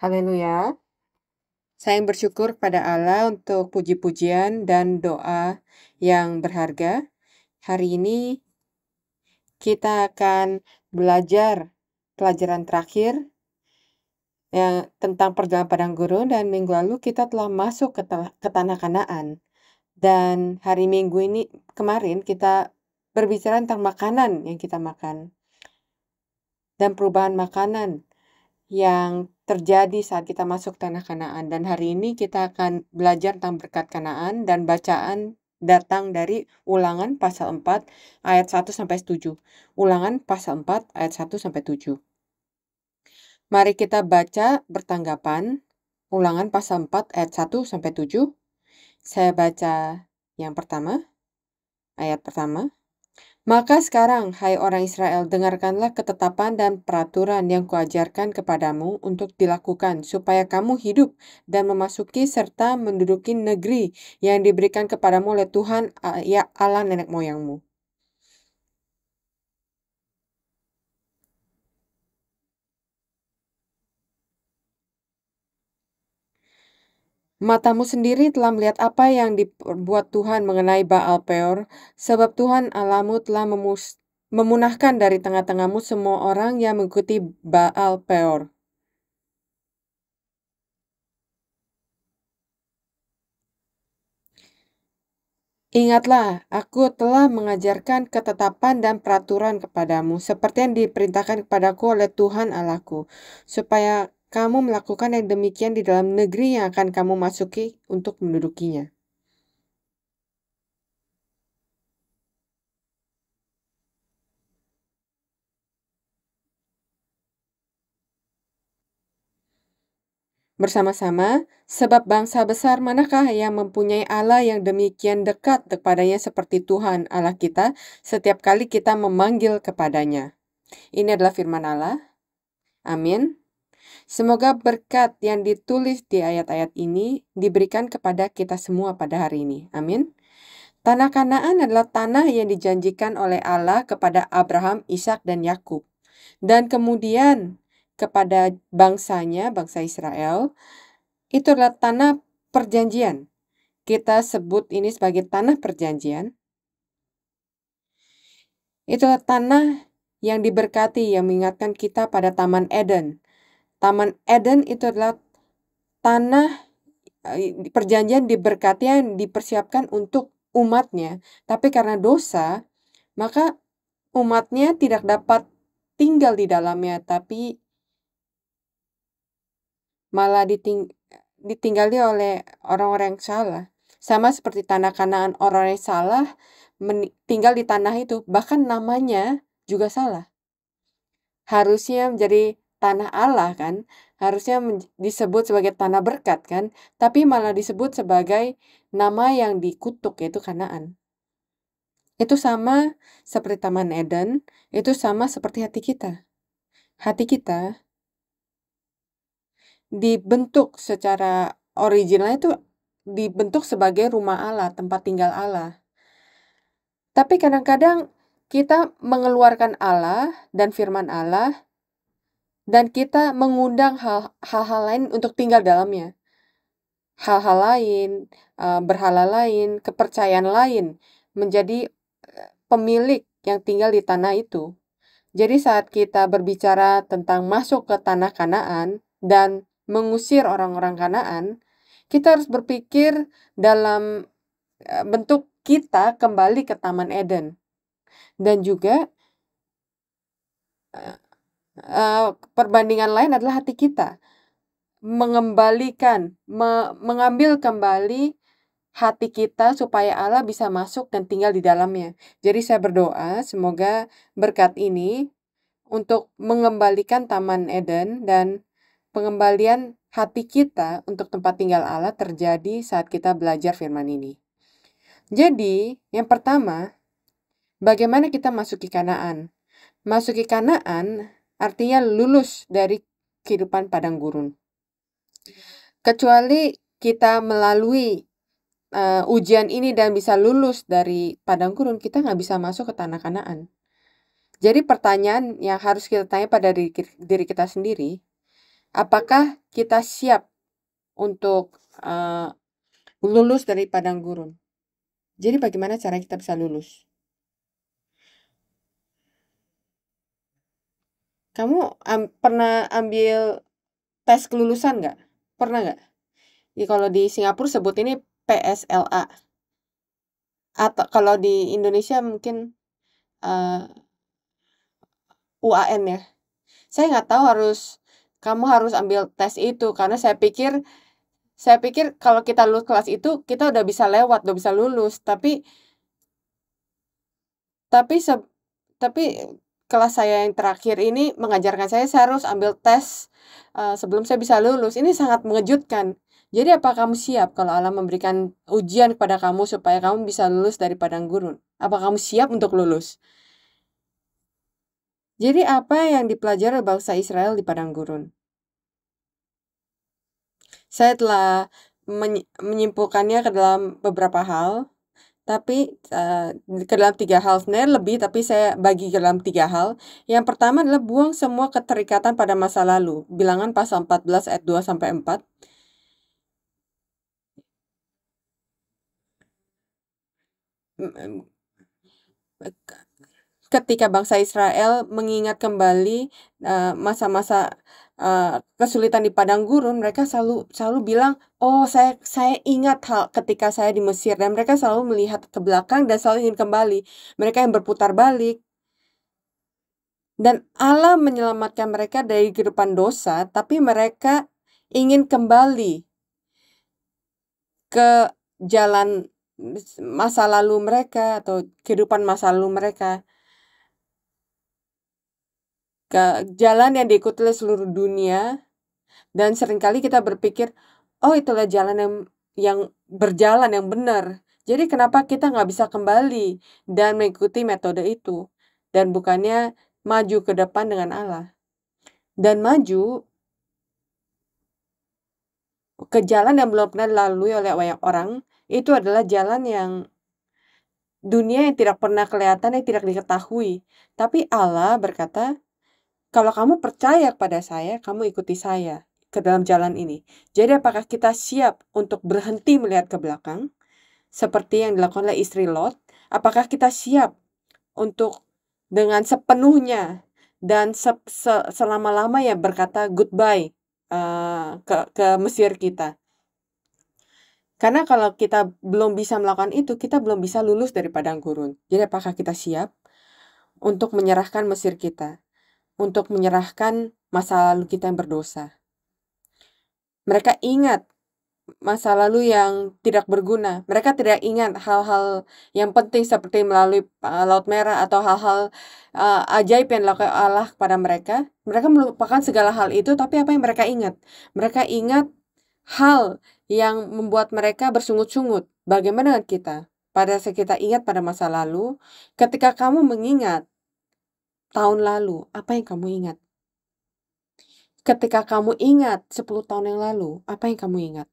Haleluya. Saya bersyukur kepada Allah untuk puji-pujian dan doa yang berharga. Hari ini kita akan belajar pelajaran terakhir yang tentang perjalanan padang gurun, dan minggu lalu kita telah masuk ke tanah Kanaan. Dan hari Minggu ini kemarin kita berbicara tentang makanan yang kita makan dan perubahan makanan yang terjadi saat kita masuk tanah Kanaan. Dan hari ini kita akan belajar tentang berkat Kanaan, dan bacaan datang dari Ulangan pasal 4 ayat 1 sampai 7. Ulangan pasal 4 ayat 1 sampai 7. Mari kita baca bertanggapan. Ulangan pasal 4 ayat 1 sampai 7. Saya baca yang pertama, ayat pertama. Maka sekarang, hai orang Israel, dengarkanlah ketetapan dan peraturan yang kuajarkan kepadamu untuk dilakukan, supaya kamu hidup dan memasuki serta menduduki negeri yang diberikan kepadamu oleh Tuhan ya Allah nenek moyangmu. Matamu sendiri telah melihat apa yang diperbuat Tuhan mengenai Baal Peor, sebab Tuhan Allahmu telah memunahkan dari tengah-tengahmu semua orang yang mengikuti Baal Peor. Ingatlah, aku telah mengajarkan ketetapan dan peraturan kepadamu, seperti yang diperintahkan kepadaku oleh Tuhan Allahku, supaya kamu melakukan yang demikian di dalam negeri yang akan kamu masuki untuk mendudukinya. Bersama-sama, sebab bangsa besar manakah yang mempunyai Allah yang demikian dekat kepadanya seperti Tuhan Allah kita setiap kali kita memanggil kepadanya. Ini adalah firman Allah. Amin. Semoga berkat yang ditulis di ayat-ayat ini diberikan kepada kita semua pada hari ini. Amin. Tanah Kanaan adalah tanah yang dijanjikan oleh Allah kepada Abraham, Ishak, dan Yakub. Dan kemudian kepada bangsanya, bangsa Israel, itu adalah tanah perjanjian. Kita sebut ini sebagai tanah perjanjian. Itulah tanah yang diberkati, yang mengingatkan kita pada Taman Eden. Taman Eden itu adalah tanah perjanjian diberkati yang dipersiapkan untuk umatnya. Tapi karena dosa, maka umatnya tidak dapat tinggal di dalamnya, tapi malah ditinggali oleh orang-orang yang salah. Sama seperti tanah Kanaan, orang yang salah tinggal di tanah itu, bahkan namanya juga salah. Harusnya menjadi tanah Allah kan, harusnya disebut sebagai tanah berkat kan, tapi malah disebut sebagai nama yang dikutuk, yaitu Kanaan. Itu sama seperti Taman Eden, itu sama seperti hati kita. Hati kita dibentuk secara original itu dibentuk sebagai rumah Allah, tempat tinggal Allah. Tapi kadang-kadang kita mengeluarkan Allah dan firman Allah, dan kita mengundang hal-hal lain untuk tinggal dalamnya. Hal-hal lain, berhala lain, kepercayaan lain menjadi pemilik yang tinggal di tanah itu. Jadi saat kita berbicara tentang masuk ke tanah Kanaan dan mengusir orang-orang Kanaan, kita harus berpikir dalam bentuk kita kembali ke Taman Eden. Dan juga perbandingan lain adalah hati kita. Mengambil kembali hati kita supaya Allah bisa masuk dan tinggal di dalamnya. Jadi saya berdoa semoga berkat ini untuk mengembalikan Taman Eden dan pengembalian hati kita untuk tempat tinggal Allah terjadi saat kita belajar firman ini. Jadi, yang pertama, bagaimana kita masuki Kanaan? Masuki Kanaan artinya lulus dari kehidupan padang gurun. Kecuali kita melalui ujian ini dan bisa lulus dari padang gurun, kita nggak bisa masuk ke tanah Kanaan. Jadi pertanyaan yang harus kita tanya pada diri kita sendiri, Apakah kita siap untuk lulus dari padang gurun? Jadi bagaimana cara kita bisa lulus? Kamu pernah ambil tes kelulusan nggak? Pernah nggak? Ya, kalau di Singapura sebut ini PSLA. Atau kalau di Indonesia mungkin UAN ya. Saya nggak tahu kamu harus ambil tes itu karena saya pikir kalau kita lulus kelas itu kita udah bisa lewat, udah bisa lulus. Tapi se- tapi kelas saya yang terakhir ini mengajarkan saya harus ambil tes sebelum saya bisa lulus. Ini sangat mengejutkan. Jadi apa kamu siap kalau Allah memberikan ujian kepada kamu supaya kamu bisa lulus dari padang gurun? Apa kamu siap untuk lulus? Jadi apa yang dipelajari bangsa Israel di padang gurun? Saya telah menyimpulkannya ke dalam beberapa hal, tapi ke dalam 3 hal. Sebenarnya lebih, tapi saya bagi ke dalam 3 hal. Yang pertama adalah buang semua keterikatan pada masa lalu. Bilangan pasal 14 ayat 2-4. Ketika bangsa Israel mengingat kembali masa-masa kesulitan di padang gurun, mereka selalu bilang, "Oh, saya ingat hal ketika saya di Mesir." Dan mereka selalu melihat ke belakang dan selalu ingin kembali. Mereka yang berputar balik. Dan Allah menyelamatkan mereka dari kehidupan dosa, tapi mereka ingin kembali ke jalan masa lalu mereka atau kehidupan masa lalu mereka. Ke jalan yang diikuti oleh seluruh dunia, dan seringkali kita berpikir, oh itulah jalan yang berjalan yang benar. Jadi kenapa kita nggak bisa kembali dan mengikuti metode itu? Dan bukannya maju ke depan dengan Allah. Dan maju ke jalan yang belum pernah dilalui oleh banyak orang, itu adalah jalan yang dunia yang tidak pernah kelihatan, yang tidak diketahui. Tapi Allah berkata, kalau kamu percaya kepada saya, kamu ikuti saya ke dalam jalan ini. Jadi apakah kita siap untuk berhenti melihat ke belakang, seperti yang dilakukan oleh istri Lot? Apakah kita siap untuk dengan sepenuhnya dan selama-lamanya berkata goodbye ke Mesir kita? Karena kalau kita belum bisa melakukan itu, kita belum bisa lulus dari padang gurun. Jadi apakah kita siap untuk menyerahkan Mesir kita? Untuk menyerahkan masa lalu kita yang berdosa? Mereka ingat masa lalu yang tidak berguna. Mereka tidak ingat hal-hal yang penting seperti melalui Laut Merah atau hal-hal ajaib yang dilakukan Allah kepada mereka. Mereka melupakan segala hal itu, tapi apa yang mereka ingat? Mereka ingat hal yang membuat mereka bersungut-sungut. Bagaimana dengan kita? Pada saat kita ingat pada masa lalu, ketika kamu mengingat tahun lalu, apa yang kamu ingat? Ketika kamu ingat 10 tahun yang lalu, apa yang kamu ingat?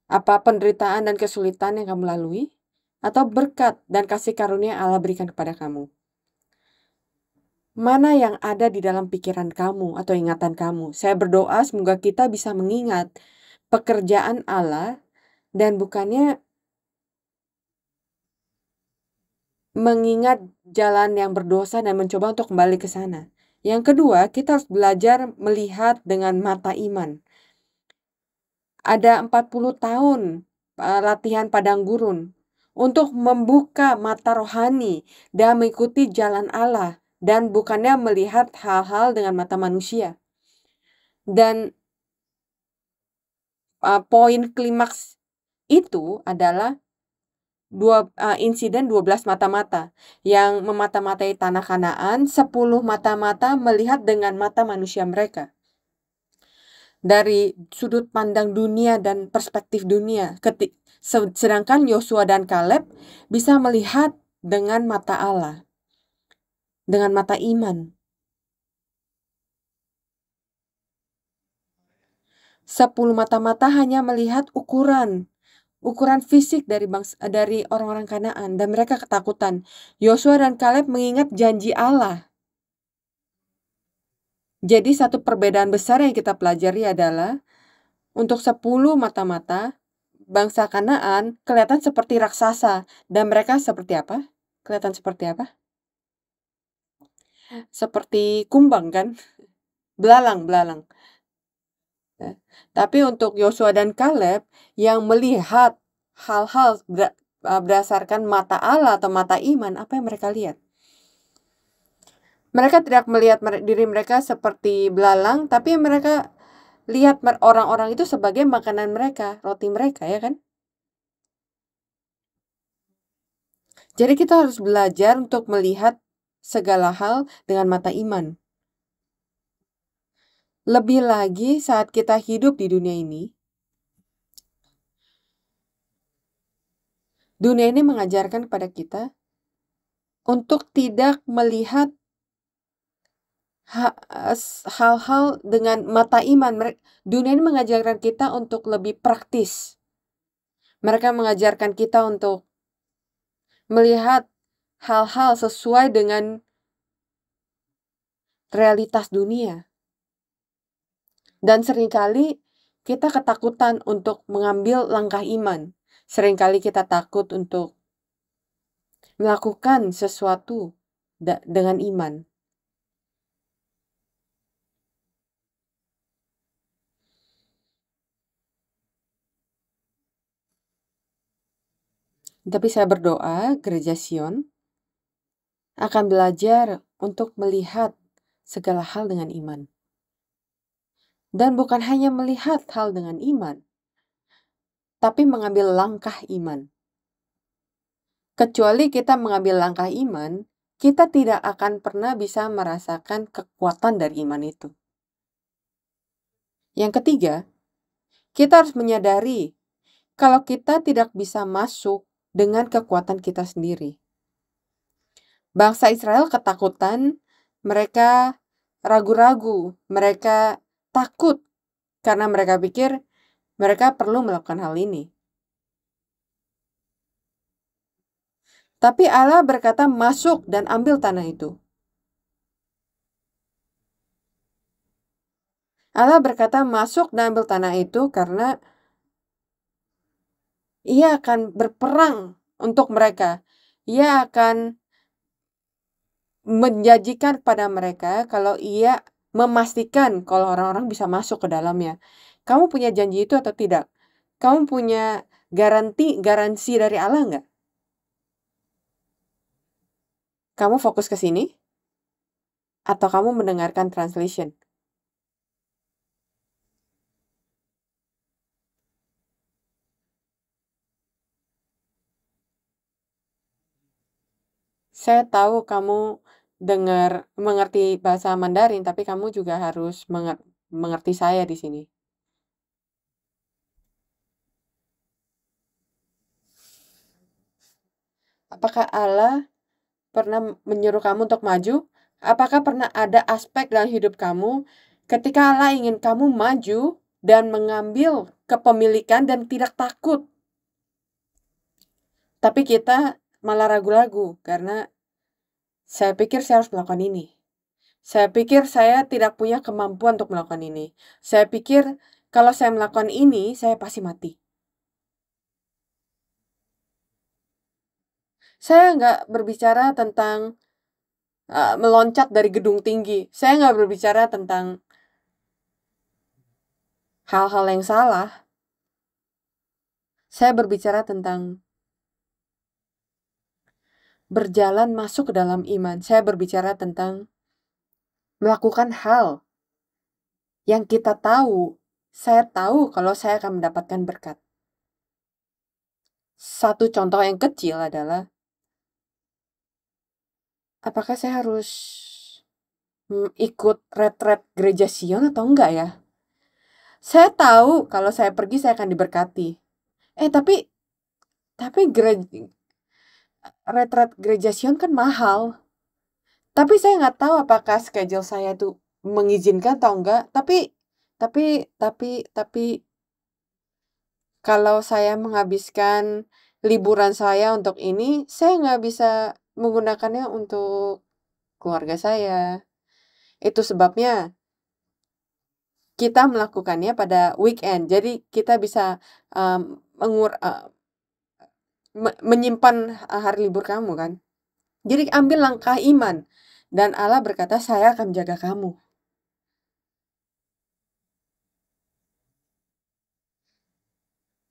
Apa penderitaan dan kesulitan yang kamu lalui? Atau berkat dan kasih karunia Allah berikan kepada kamu? Mana yang ada di dalam pikiran kamu atau ingatan kamu? Saya berdoa semoga kita bisa mengingat pekerjaan Allah dan bukannya mengingat jalan yang berdosa dan mencoba untuk kembali ke sana. Yang kedua, kita harus belajar melihat dengan mata iman. Ada 40 tahun latihan padang gurun untuk membuka mata rohani dan mengikuti jalan Allah dan bukannya melihat hal-hal dengan mata manusia. Dan poin klimaks itu adalah insiden 12 mata-mata yang memata-matai tanah Kanaan, 10 mata-mata melihat dengan mata manusia mereka. Dari sudut pandang dunia dan perspektif dunia. Sedangkan Yosua dan Kaleb bisa melihat dengan mata Allah, dengan mata iman. 10 mata-mata hanya melihat ukuran fisik dari orang-orang Kanaan dan mereka ketakutan. Yosua dan Kaleb mengingat janji Allah. Jadi satu perbedaan besar yang kita pelajari adalah untuk 10 mata-mata, bangsa Kanaan kelihatan seperti raksasa dan mereka seperti apa? Kelihatan seperti apa? Seperti kumbang kan? Belalang. Ya. Tapi untuk Yosua dan Kaleb yang melihat hal-hal berdasarkan mata Allah atau mata iman, apa yang mereka lihat? Mereka tidak melihat diri mereka seperti belalang, tapi mereka lihat orang-orang itu sebagai makanan mereka, roti mereka, ya kan? Jadi kita harus belajar untuk melihat segala hal dengan mata iman. Lebih lagi saat kita hidup di dunia ini mengajarkan kepada kita untuk tidak melihat hal-hal dengan mata iman. Dunia ini mengajarkan kita untuk lebih praktis. Mereka mengajarkan kita untuk melihat hal-hal sesuai dengan realitas dunia. Dan seringkali kita ketakutan untuk mengambil langkah iman. Seringkali kita takut untuk melakukan sesuatu dengan iman. Tapi saya berdoa Gereja Sion akan belajar untuk melihat segala hal dengan iman. Dan bukan hanya melihat hal dengan iman, tapi mengambil langkah iman. Kecuali kita mengambil langkah iman, kita tidak akan pernah bisa merasakan kekuatan dari iman itu. Yang ketiga, kita harus menyadari kalau kita tidak bisa masuk dengan kekuatan kita sendiri. Bangsa Israel ketakutan, mereka ragu-ragu, mereka takut karena mereka pikir mereka perlu melakukan hal ini. Tapi Allah berkata masuk dan ambil tanah itu. Allah berkata masuk dan ambil tanah itu karena Ia akan berperang untuk mereka. Ia akan menjanjikan kepada mereka kalau Ia memastikan kalau orang-orang bisa masuk ke dalamnya. Kamu punya janji itu atau tidak? Kamu punya garansi dari Allah nggak? Kamu fokus ke sini? Atau kamu mendengarkan translation? Saya tahu kamu mengerti bahasa Mandarin, tapi kamu juga harus mengerti saya di sini. Apakah Allah pernah menyuruh kamu untuk maju? Apakah pernah ada aspek dalam hidup kamu ketika Allah ingin kamu maju dan mengambil kepemilikan dan tidak takut? Tapi kita malah ragu-ragu karena saya pikir saya harus melakukan ini. Saya pikir saya tidak punya kemampuan untuk melakukan ini. Saya pikir kalau saya melakukan ini, saya pasti mati. Saya nggak berbicara tentang meloncat dari gedung tinggi. Saya nggak berbicara tentang hal-hal yang salah. Saya berbicara tentang berjalan masuk ke dalam iman. Saya berbicara tentang melakukan hal yang kita tahu. Saya tahu kalau saya akan mendapatkan berkat. Satu contoh yang kecil adalah apakah saya harus ikut retret Gereja Sion atau enggak ya? Saya tahu kalau saya pergi saya akan diberkati. Tapi retret Gereja Sion kan mahal. Tapi saya nggak tahu apakah schedule saya itu mengizinkan atau enggak. Tapi kalau saya menghabiskan liburan saya untuk ini, saya nggak bisa menggunakannya untuk keluarga saya. Itu sebabnya kita melakukannya pada weekend. Jadi kita bisa menyimpan hari libur kamu kan. Jadi ambil langkah iman. Dan Allah berkata, saya akan menjaga kamu.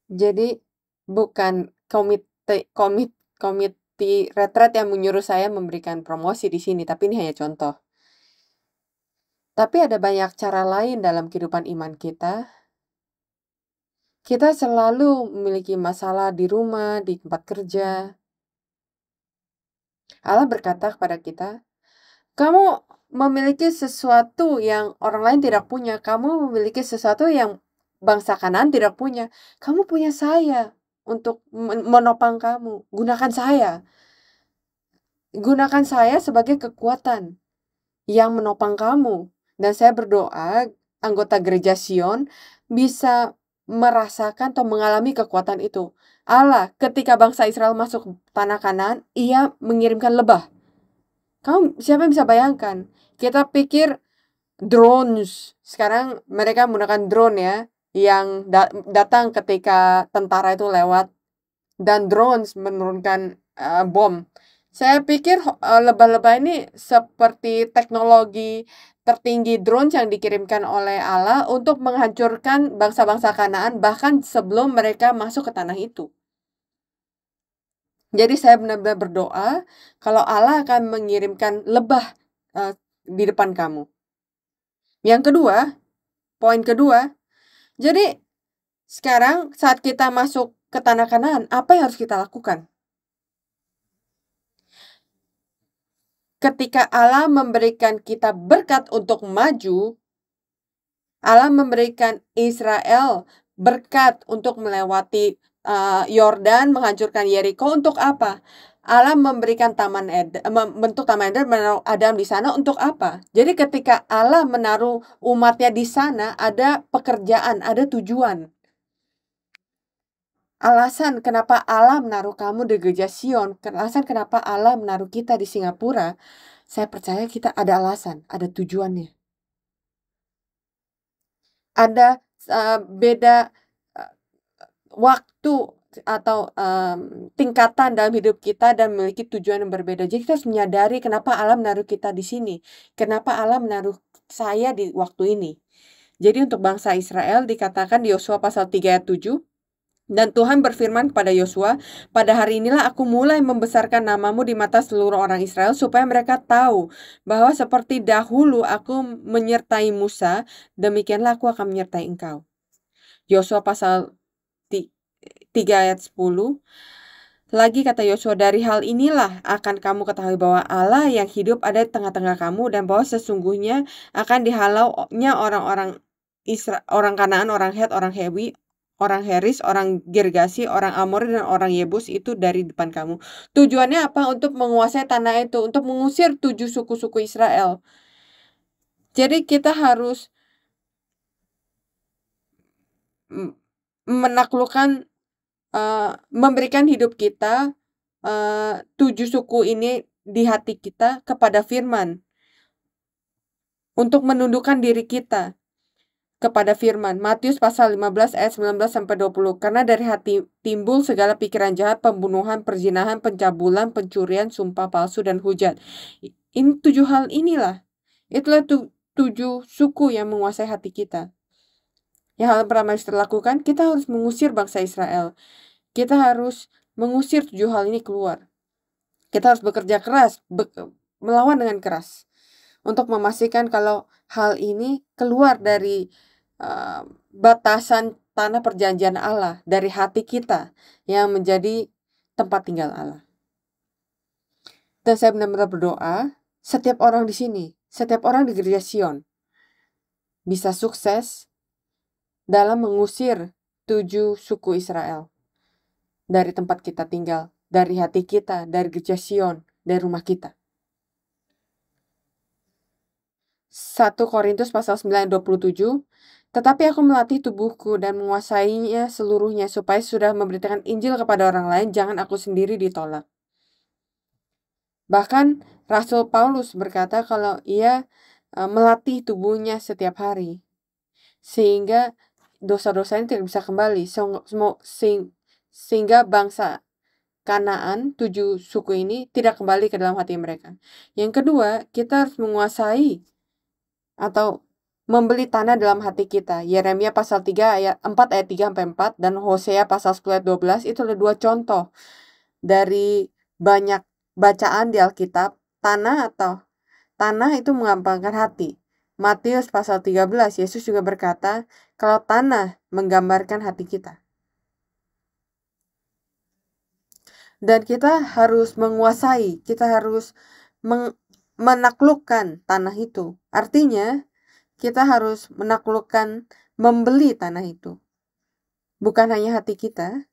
Jadi bukan komite retret yang menyuruh saya memberikan promosi di sini, tapi ini hanya contoh. Tapi ada banyak cara lain dalam kehidupan iman kita. Kita selalu memiliki masalah di rumah, di tempat kerja. Allah berkata kepada kita, kamu memiliki sesuatu yang orang lain tidak punya. Kamu memiliki sesuatu yang bangsa Kanaan tidak punya. Kamu punya saya untuk menopang kamu. Gunakan saya. Gunakan saya sebagai kekuatan yang menopang kamu. Dan saya berdoa anggota gereja Sion bisa merasakan atau mengalami kekuatan itu. Allah, ketika bangsa Israel masuk tanah Kanaan, ia mengirimkan lebah. Siapa yang bisa bayangkan? Kita pikir drones. Sekarang mereka menggunakan drone ya, yang datang ketika tentara itu lewat. Dan drones menurunkan bom. Saya pikir lebah-lebah ini seperti teknologi tertinggi drone yang dikirimkan oleh Allah untuk menghancurkan bangsa-bangsa Kanaan bahkan sebelum mereka masuk ke tanah itu. Jadi saya benar-benar berdoa kalau Allah akan mengirimkan lebah di depan kamu. Yang kedua, poin kedua, jadi sekarang saat kita masuk ke tanah Kanaan, apa yang harus kita lakukan? Ketika Allah memberikan kita berkat untuk maju, Allah memberikan Israel berkat untuk melewati Yordan, menghancurkan Yeriko untuk apa? Allah memberikan bentuk Taman Eden, menaruh Adam di sana untuk apa? Jadi ketika Allah menaruh umatnya di sana, ada pekerjaan, ada tujuan. Alasan kenapa Allah menaruh kamu di gereja Sion, alasan kenapa Allah menaruh kita di Singapura, saya percaya kita ada alasan, ada tujuannya. Ada beda waktu atau tingkatan dalam hidup kita dan memiliki tujuan yang berbeda. Jadi kita harus menyadari kenapa Allah menaruh kita di sini. Kenapa Allah menaruh saya di waktu ini. Jadi untuk bangsa Israel dikatakan di Yosua pasal 3 ayat 7, dan Tuhan berfirman kepada Yosua, pada hari inilah aku mulai membesarkan namamu di mata seluruh orang Israel supaya mereka tahu bahwa seperti dahulu aku menyertai Musa, demikianlah aku akan menyertai engkau. Yosua pasal 3 ayat 10. Lagi kata Yosua, dari hal inilah akan kamu ketahui bahwa Allah yang hidup ada di tengah-tengah kamu dan bahwa sesungguhnya akan dihalaunya orang-orang orang Kanaan, orang Het, orang Hewi, orang Heris, orang Girgasi, orang Amori, dan orang Yebus itu dari depan kamu. Tujuannya apa? Untuk menguasai tanah itu, untuk mengusir 7 suku-suku Israel. Jadi kita harus menaklukkan, memberikan hidup kita 7 suku ini di hati kita kepada firman. Untuk menundukkan diri kita kepada firman. Matius pasal 15 ayat 19-20. Karena dari hati timbul segala pikiran jahat, pembunuhan, perzinahan, pencabulan, pencurian, sumpah palsu, dan hujat. Ini 7 hal inilah. Itulah 7 suku yang menguasai hati kita. Yang hal pertama yang harus dilakukan, kita harus mengusir bangsa Israel. Kita harus mengusir 7 hal ini keluar. Kita harus bekerja keras, melawan dengan keras. Untuk memastikan kalau hal ini keluar dari batasan tanah perjanjian Allah, dari hati kita yang menjadi tempat tinggal Allah. Dan saya benar-benar berdoa, setiap orang di sini, setiap orang di gereja Sion bisa sukses dalam mengusir 7 suku Israel dari tempat kita tinggal, dari hati kita, dari gereja Sion, dari rumah kita. 1 Korintus pasal 9:27. Tetapi aku melatih tubuhku dan menguasainya seluruhnya supaya sudah memberitakan Injil kepada orang lain, jangan aku sendiri ditolak. Bahkan Rasul Paulus berkata kalau ia melatih tubuhnya setiap hari. sehingga dosa-dosanya tidak bisa kembali. Sehingga bangsa Kanaan, 7 suku ini tidak kembali ke dalam hati mereka. Yang kedua, kita harus menguasai atau membeli tanah dalam hati kita. Yeremia pasal 3 ayat 4 ayat 3 sampai 4 dan Hosea pasal 10 ayat 12 itu ada 2 contoh dari banyak bacaan di Alkitab. Tanah itu menggampangkan hati. Matius pasal 13 Yesus juga berkata, kalau tanah menggambarkan hati kita. Dan kita harus menguasai, kita harus menaklukkan tanah itu. Artinya, kita harus menaklukkan, membeli tanah itu. Bukan hanya hati kita,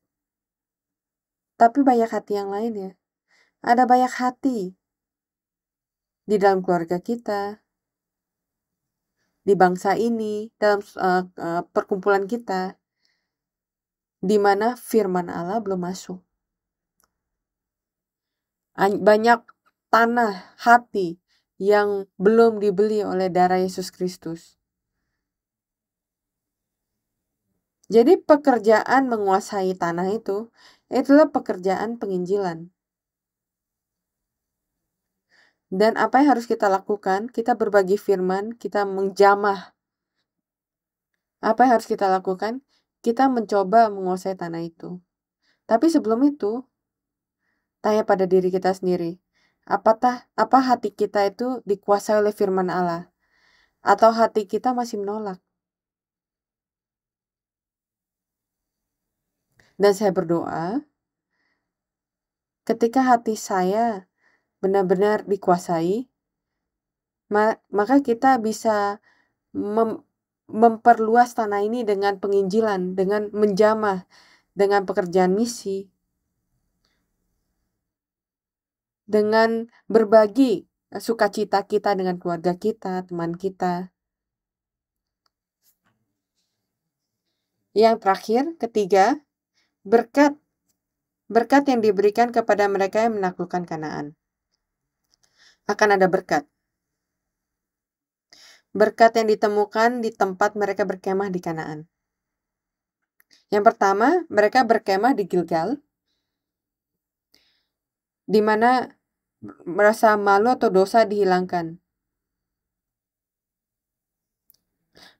tapi banyak hati yang lainnya. Ada banyak hati di dalam keluarga kita, di bangsa ini, dalam perkumpulan kita, di mana firman Allah belum masuk. Banyak tanah hati yang belum dibeli oleh darah Yesus Kristus. Jadi pekerjaan menguasai tanah itulah pekerjaan penginjilan. Dan apa yang harus kita lakukan? Kita berbagi firman, kita menjamah. Apa yang harus kita lakukan? Kita mencoba menguasai tanah itu. Tapi sebelum itu, tanya pada diri kita sendiri. Apa hati kita itu dikuasai oleh firman Allah? Atau hati kita masih menolak? Dan saya berdoa, ketika hati saya benar-benar dikuasai, maka kita bisa memperluas tanah ini dengan penginjilan, dengan menjamah, dengan pekerjaan misi, dengan berbagi sukacita kita dengan keluarga kita, teman kita. Yang terakhir, ketiga, berkat yang diberikan kepada mereka yang menaklukkan Kanaan. Akan ada berkat. Berkat yang ditemukan di tempat mereka berkemah di Kanaan. Yang pertama, mereka berkemah di Gilgal, di mana merasa malu atau dosa dihilangkan.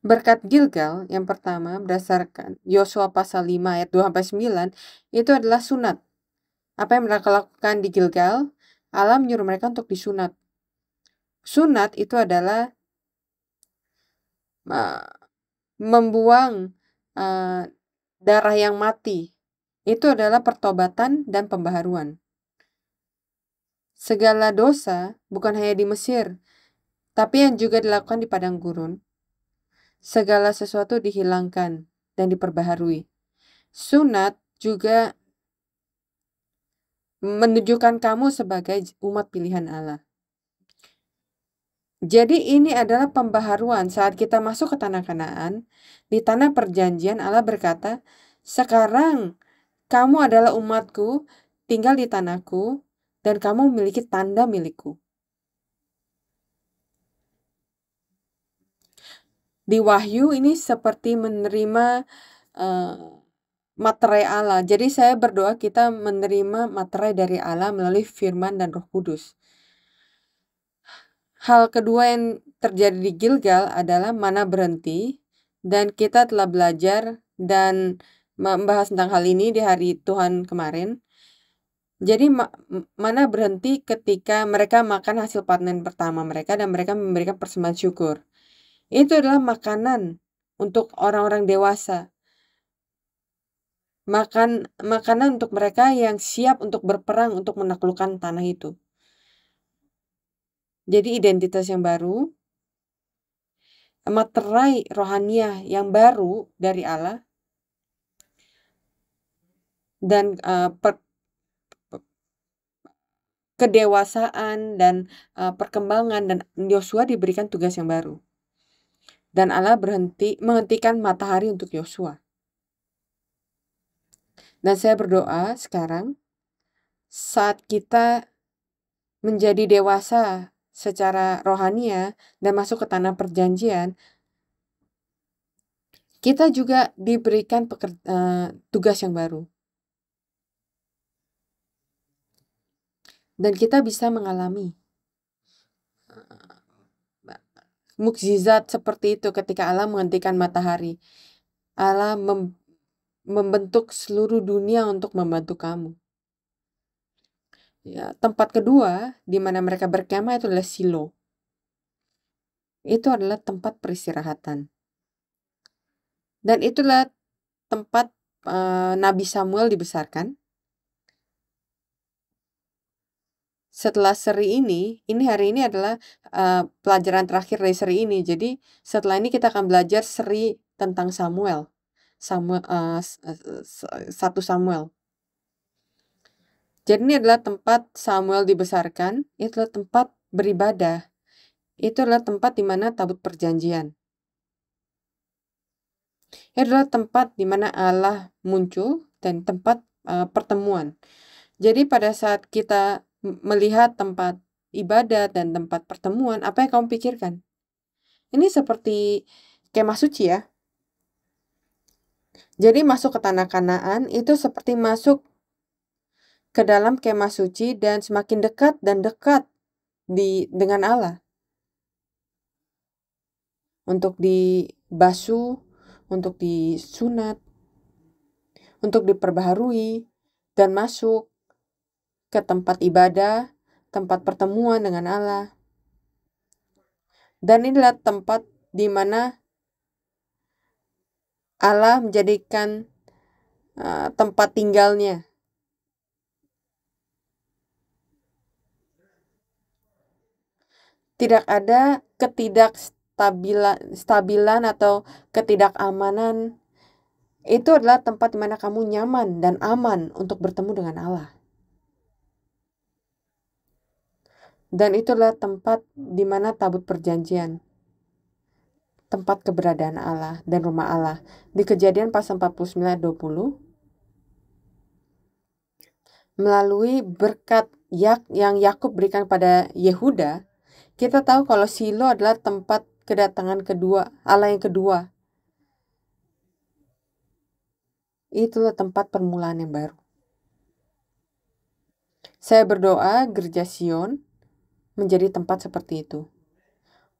Berkat Gilgal yang pertama berdasarkan Yosua pasal 5 ayat 2-9 itu adalah sunat. Apa yang mereka lakukan di Gilgal? Allah menyuruh mereka untuk disunat. Sunat itu adalah membuang darah yang mati. Itu adalah pertobatan dan pembaharuan. Segala dosa bukan hanya di Mesir, tapi yang juga dilakukan di padang gurun. Segala sesuatu dihilangkan dan diperbaharui. Sunat juga menunjukkan kamu sebagai umat pilihan Allah. Jadi ini adalah pembaharuan saat kita masuk ke tanah Kanaan. Di tanah perjanjian Allah berkata, sekarang kamu adalah umatku, tinggal di tanahku, dan kamu memiliki tanda milikku. Di Wahyu ini seperti menerima materai Allah. Jadi saya berdoa kita menerima materai dari Allah melalui firman dan Roh Kudus. Hal kedua yang terjadi di Gilgal adalah mana berhenti, dan kita telah belajar dan membahas tentang hal ini di hari Tuhan kemarin. Jadi mana berhenti ketika mereka makan hasil panen pertama mereka dan mereka memberikan persembahan syukur. Itu adalah makanan untuk orang-orang dewasa. Makanan untuk mereka yang siap untuk berperang untuk menaklukkan tanah itu. Jadi identitas yang baru, materai rohaniah yang baru dari Allah, dan kedewasaan dan perkembangan, dan Yosua diberikan tugas yang baru. Dan Allah menghentikan matahari untuk Yosua. Dan saya berdoa sekarang, saat kita menjadi dewasa secara rohania dan masuk ke tanah perjanjian, kita juga diberikan tugas yang baru. Dan kita bisa mengalami mukjizat seperti itu ketika Allah menghentikan matahari. Allah membentuk seluruh dunia untuk membantu kamu. Ya, tempat kedua di mana mereka berkemah itu adalah Silo. Itu adalah tempat peristirahatan. Dan itulah tempat Nabi Samuel dibesarkan. Setelah seri ini hari ini adalah pelajaran terakhir dari seri ini. Jadi setelah ini kita akan belajar seri tentang Samuel. 1 Samuel. Jadi ini adalah tempat Samuel dibesarkan, itu adalah tempat beribadah. Itu adalah tempat di mana tabut perjanjian. Itu adalah tempat di mana Allah muncul dan tempat pertemuan. Jadi pada saat kita melihat tempat ibadat dan tempat pertemuan, apa yang kamu pikirkan? Ini seperti kemah suci ya. Jadi masuk ke tanah Kanaan itu seperti masuk ke dalam kemah suci dan semakin dekat dan dekat dengan Allah. Untuk dibasuh, untuk disunat, untuk diperbaharui, dan masuk ke tempat ibadah, tempat pertemuan dengan Allah. Dan inilah tempat di mana Allah menjadikan tempat tinggalnya. Tidak ada ketidakstabilan atau ketidakamanan. Itu adalah tempat di mana kamu nyaman dan aman untuk bertemu dengan Allah. Dan itulah tempat di mana tabut perjanjian. Tempat keberadaan Allah dan rumah Allah. Di Kejadian pasal 49 ayat 20. Melalui berkat yang Yakub berikan pada Yehuda, kita tahu kalau Silo adalah tempat kedatangan kedua, Allah yang kedua. Itulah tempat permulaan yang baru. Saya berdoa gereja Sion menjadi tempat seperti itu.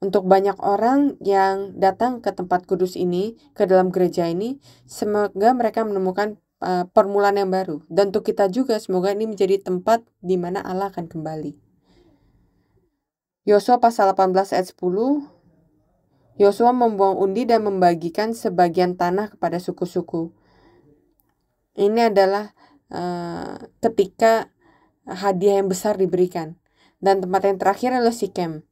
Untuk banyak orang yang datang ke tempat kudus ini, ke dalam gereja ini, semoga mereka menemukan permulaan yang baru. Dan untuk kita juga, semoga ini menjadi tempat di mana Allah akan kembali. Yosua pasal 18 ayat 10, Yosua membuang undi dan membagikan sebagian tanah kepada suku-suku. Ini adalah ketika hadiah yang besar diberikan. Dan tempat yang terakhir adalah Sikem.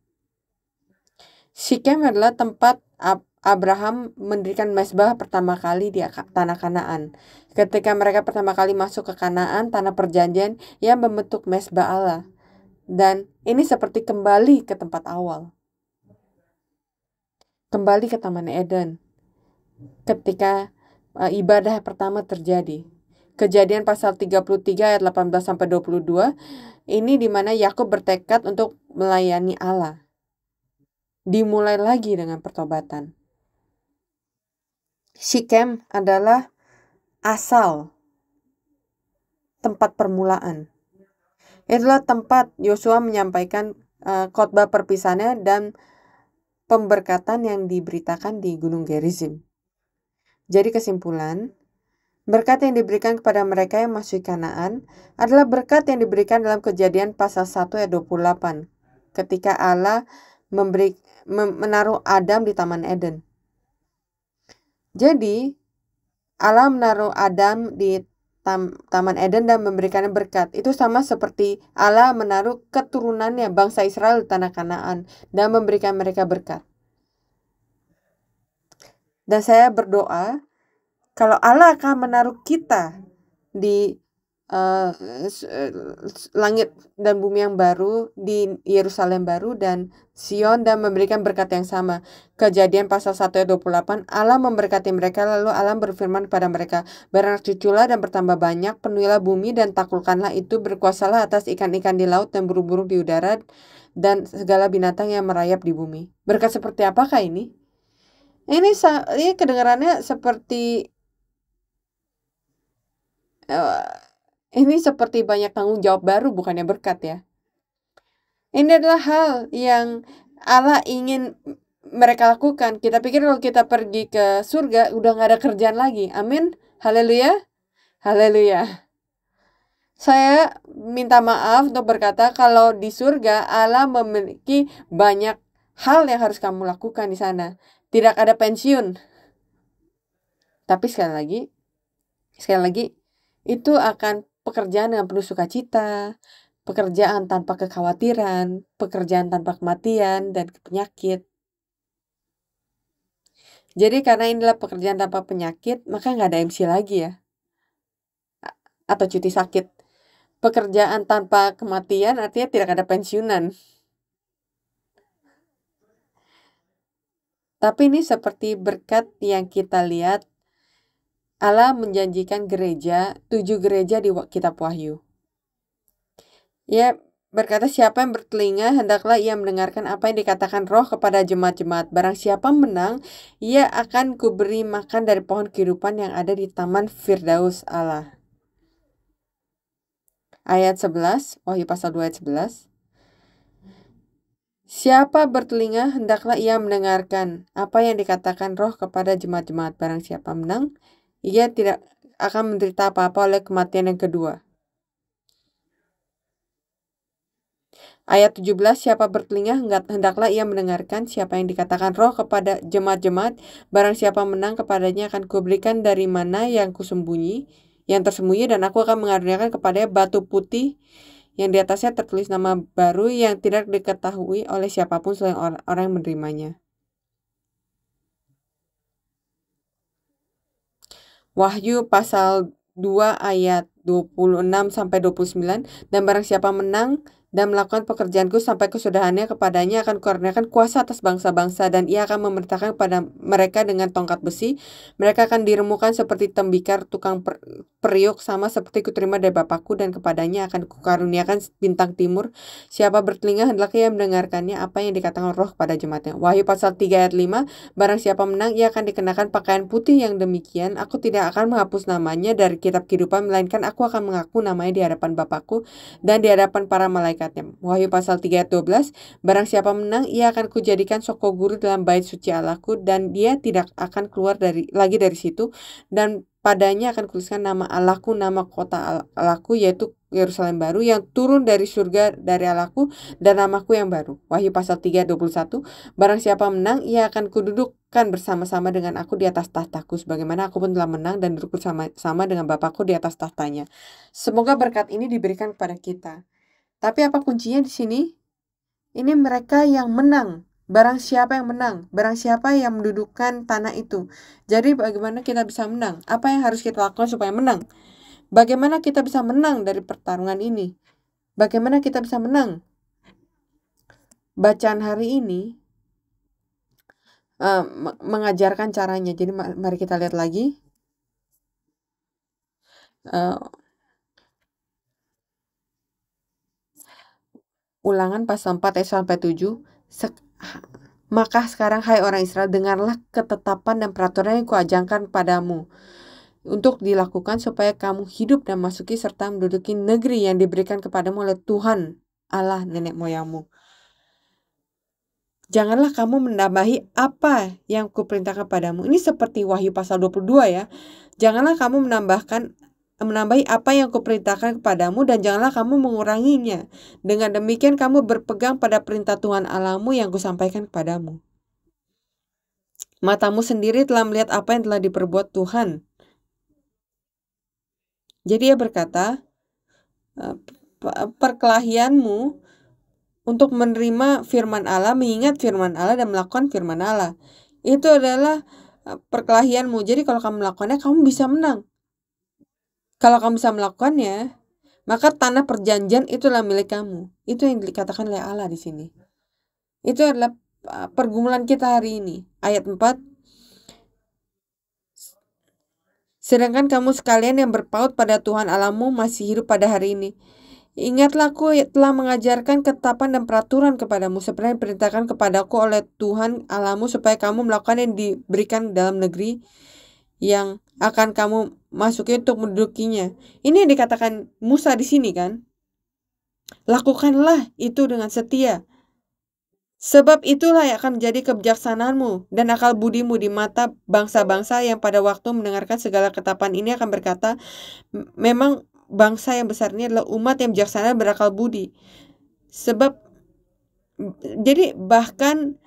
Sikem adalah tempat Abraham mendirikan mezbah pertama kali di tanah Kanaan. Ketika mereka pertama kali masuk ke Kanaan, tanah perjanjian, yang membentuk mezbah Allah. Dan ini seperti kembali ke tempat awal. Kembali ke Taman Eden. Ketika ibadah pertama terjadi. Kejadian pasal 33 ayat 18-22, ini di mana Yakub bertekad untuk melayani Allah. Dimulai lagi dengan pertobatan. Sikem adalah asal tempat permulaan. Itulah tempat Yosua menyampaikan khotbah perpisahannya dan pemberkatan yang diberitakan di Gunung Gerizim. Jadi kesimpulan, berkat yang diberikan kepada mereka yang masuk Kanaan adalah berkat yang diberikan dalam Kejadian pasal 1 ayat 28 ketika Allah menaruh Adam di Taman Eden. Jadi Allah menaruh Adam di Taman Eden dan memberikannya berkat. Itu sama seperti Allah menaruh keturunannya bangsa Israel di tanah Kanaan dan memberikan mereka berkat. Dan saya berdoa kalau Allah akan menaruh kita di langit dan bumi yang baru, di Yerusalem baru dan Sion, dan memberikan berkat yang sama. Kejadian pasal 1 ayat 28, Allah memberkati mereka, lalu Allah berfirman kepada mereka, beranak cuculah dan bertambah banyak, penuhilah bumi dan taklukkanlah itu, berkuasalah atas ikan-ikan di laut dan burung-burung di udara dan segala binatang yang merayap di bumi. Berkat seperti apakah ini? Ini kedengarannya seperti ini seperti banyak tanggung jawab baru, bukannya berkat ya. Ini adalah hal yang Allah ingin mereka lakukan. Kita pikir kalau kita pergi ke surga udah gak ada kerjaan lagi. Amin. Haleluya. Haleluya. Saya minta maaf untuk berkata kalau di surga Allah memiliki banyak hal yang harus kamu lakukan di sana. Tidak ada pensiun. Tapi sekali lagi itu akan pekerjaan dengan penuh sukacita, pekerjaan tanpa kekhawatiran, pekerjaan tanpa kematian dan penyakit. Jadi karena inilah pekerjaan tanpa penyakit, maka nggak ada MC lagi ya. Atau cuti sakit. Pekerjaan tanpa kematian artinya tidak ada pensiunan. Tapi ini seperti berkat yang kita lihat. Allah menjanjikan gereja, 7 gereja di kitab Wahyu. Ya, berkata siapa yang bertelinga, hendaklah ia mendengarkan apa yang dikatakan Roh kepada jemaat-jemaat. Barang siapa menang, ia akan kuberi makan dari pohon kehidupan yang ada di taman Firdaus Allah. Ayat 11, Wahyu pasal 2 ayat 11. Siapa bertelinga, hendaklah ia mendengarkan apa yang dikatakan Roh kepada jemaat-jemaat. Barang siapa menang, ia tidak akan menderita apa-apa oleh kematian yang kedua. Ayat 17, siapa bertelinga, hendaklah ia mendengarkan siapa yang dikatakan Roh kepada jemaat-jemaat. Barang siapa menang, kepadanya akan kuberikan dari mana yang tersembunyi, dan aku akan mengaruniakan kepadanya batu putih yang di atasnya tertulis nama baru yang tidak diketahui oleh siapapun selain orang yang menerimanya. Wahyu pasal 2 ayat 26-29. Dan barang siapa menang dan melakukan pekerjaanku sampai kesudahannya, kepadanya akan kukaruniakan kuasa atas bangsa-bangsa, dan ia akan memerintahkan kepada mereka dengan tongkat besi. Mereka akan diremukkan seperti tembikar tukang periuk, sama seperti kuterima dari Bapakku, dan kepadanya akan kukaruniakan bintang timur. Siapa bertelinga, hendaklah ia mendengarkannya apa yang dikatakan Roh kepada jemaatnya. Wahyu pasal 3 ayat 5. Barang siapa menang, ia akan dikenakan pakaian putih yang demikian. Aku tidak akan menghapus namanya dari kitab kehidupan, melainkan aku akan mengaku namanya di hadapan Bapakku dan di hadapan para malaikatnya. Wahyu pasal 3 ayat 12. Barang siapa menang, ia akan kujadikan soko guru dalam bait suci Allahku, dan dia tidak akan keluar lagi dari situ, dan padanya akan kutuliskan nama Allahku, nama kota Allahku, yaitu Yerusalem baru yang turun dari surga dari Allahku, dan namaku yang baru. Wahyu pasal 3 ayat 21. Barang siapa menang, ia akan kududukkan bersama-sama dengan aku di atas tahtaku, sebagaimana aku pun telah menang dan duduk bersama-sama dengan Bapakku di atas tahtanya. Semoga berkat ini diberikan kepada kita. Tapi apa kuncinya di sini? Ini mereka yang menang. Barang siapa yang menang, barang siapa yang mendudukkan tanah itu. Jadi bagaimana kita bisa menang? Apa yang harus kita lakukan supaya menang? Bagaimana kita bisa menang dari pertarungan ini? Bagaimana kita bisa menang? Bacaan hari ini mengajarkan caranya. Jadi mari kita lihat lagi. Ulangan pasal 4 ayat 7. Maka sekarang hai orang Israel, dengarlah ketetapan dan peraturan yang kuajarkan padamu untuk dilakukan supaya kamu hidup dan masuki serta menduduki negeri yang diberikan kepadamu oleh Tuhan Allah nenek moyangmu. Janganlah kamu menambahi apa yang kuperintahkan padamu. Ini seperti Wahyu pasal 22 ya. Janganlah kamu menambahi apa yang kuperintahkan kepadamu, dan janganlah kamu menguranginya. Dengan demikian kamu berpegang pada perintah Tuhan Allahmu yang kusampaikan kepadamu. Matamu sendiri telah melihat apa yang telah diperbuat Tuhan. Jadi dia berkata, perkelahianmu untuk menerima firman Allah, mengingat firman Allah dan melakukan firman Allah, itu adalah perkelahianmu. Jadi kalau kamu melakukannya, kamu bisa menang. Kalau kamu bisa melakukannya, maka tanah perjanjian itulah milik kamu. Itu yang dikatakan oleh Allah di sini. Itu adalah pergumulan kita hari ini. Ayat 4. Sedangkan kamu sekalian yang berpaut pada Tuhan Allahmu masih hidup pada hari ini. Ingatlah aku telah mengajarkan ketetapan dan peraturan kepadamu seperti yang diperintahkan kepadaku oleh Tuhan Allahmu supaya kamu melakukan yang diberikan dalam negeri yang akan kamu masuki untuk mendudukinya. Ini yang dikatakan Musa di sini kan? Lakukanlah itu dengan setia. Sebab itulah yang akan menjadi kebijaksanaanmu dan akal budimu di mata bangsa-bangsa yang pada waktu mendengarkan segala ketetapan ini akan berkata, memang bangsa yang besar ini adalah umat yang bijaksana dan berakal budi. Sebab jadi bahkan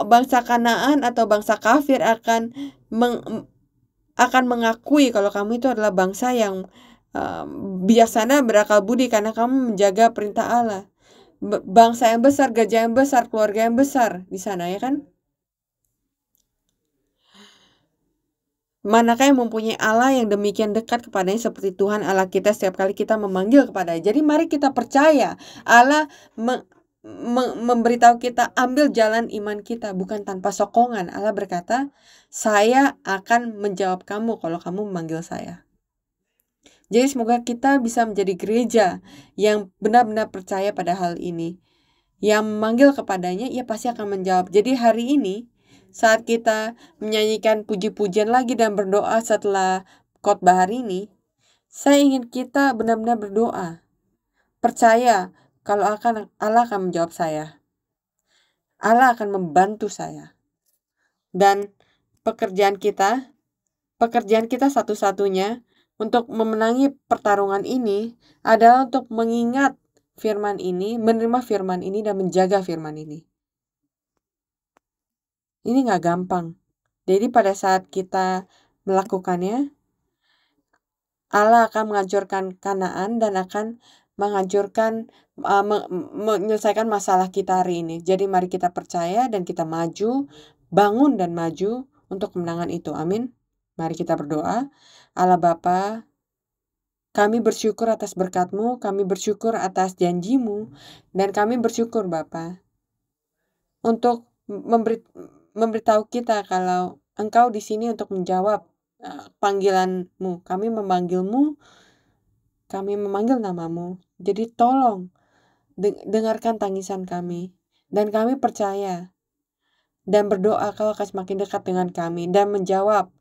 bangsa Kanaan atau bangsa kafir akan mengakui kalau kamu itu adalah bangsa yang bijaksana berakal budi karena kamu menjaga perintah Allah. Bangsa yang besar, gajah yang besar, keluarga yang besar di sana, ya kan? Manakah yang mempunyai Allah yang demikian dekat kepadanya seperti Tuhan Allah kita setiap kali kita memanggil kepadanya. Jadi mari kita percaya Allah memberitahu kita ambil jalan iman kita bukan tanpa sokongan. Allah berkata, saya akan menjawab kamu kalau kamu memanggil saya. Jadi semoga kita bisa menjadi gereja yang benar-benar percaya pada hal ini. Yang memanggil kepadanya, ia pasti akan menjawab. Jadi hari ini, saat kita menyanyikan puji-pujian lagi dan berdoa setelah khotbah hari ini, saya ingin kita benar-benar berdoa. Percaya kalau Allah akan menjawab saya. Allah akan membantu saya. Dan pekerjaan kita satu-satunya untuk memenangi pertarungan ini adalah untuk mengingat firman ini, menerima firman ini, dan menjaga firman ini. Ini gak gampang. Jadi pada saat kita melakukannya, Allah akan menghancurkan Kanaan dan akan menghancurkan, menyelesaikan masalah kita hari ini. Jadi mari kita percaya dan kita maju, bangun dan maju untuk kemenangan itu. Amin. Mari kita berdoa. Allah Bapa, kami bersyukur atas berkat-Mu, kami bersyukur atas janji-Mu, dan kami bersyukur Bapa untuk memberitahu kita kalau Engkau di sini untuk menjawab panggilan-Mu. Kami memanggil-Mu, kami memanggil nama-Mu. Jadi tolong dengarkan tangisan kami, dan kami percaya dan berdoa Kau akan semakin dekat dengan kami dan menjawab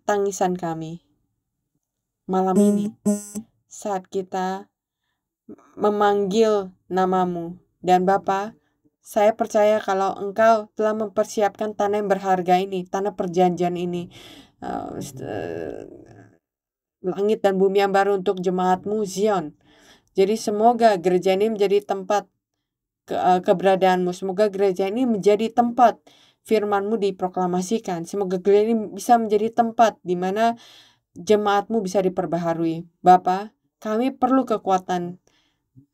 tangisan kami malam ini saat kita memanggil nama-Mu. Dan Bapa, saya percaya kalau Engkau telah mempersiapkan tanah yang berharga ini, tanah perjanjian ini, langit dan bumi yang baru untuk jemaat-Mu Zion. Jadi semoga gereja ini menjadi tempat keberadaanmu. Semoga gereja ini menjadi tempat firman-Mu diproklamasikan. Semoga gereja ini bisa menjadi tempat di mana jemaat-Mu bisa diperbaharui. Bapa, kami perlu kekuatan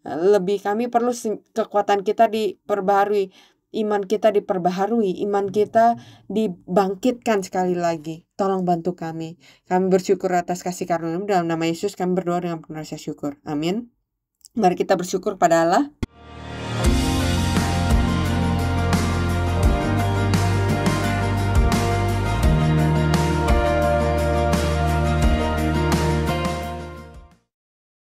lebih. Kami perlu kekuatan kita diperbaharui. Iman kita diperbaharui. Iman kita dibangkitkan sekali lagi. Tolong bantu kami. Kami bersyukur atas kasih karunia-Mu. Dalam nama Yesus kami berdoa dengan penuh rasa syukur. Amin. Mari kita bersyukur pada Allah.